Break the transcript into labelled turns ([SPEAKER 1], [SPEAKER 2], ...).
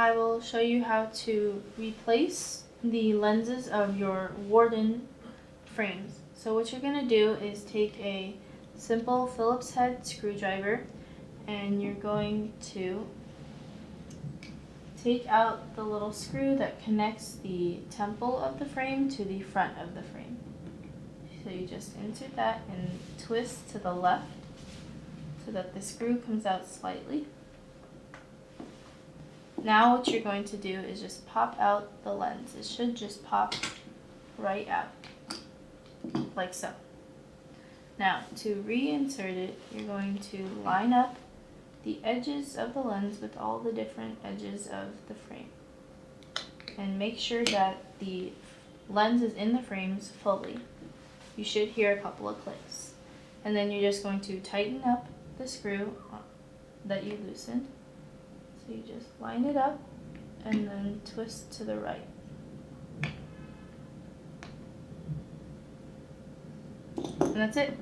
[SPEAKER 1] I will show you how to replace the lenses of your Warden frames. So what you're going to do is take a simple Phillips head screwdriver and you're going to take out the little screw that connects the temple of the frame to the front of the frame. So you just insert that and twist to the left so that the screw comes out slightly. Now what you're going to do is just pop out the lens. It should just pop right out, like so. Now to reinsert it, you're going to line up the edges of the lens with all the different edges of the frame. And make sure that the lens is in the frames fully. You should hear a couple of clicks. And then you're just going to tighten up the screw that you loosened. So you just line it up and then twist to the right. And that's it.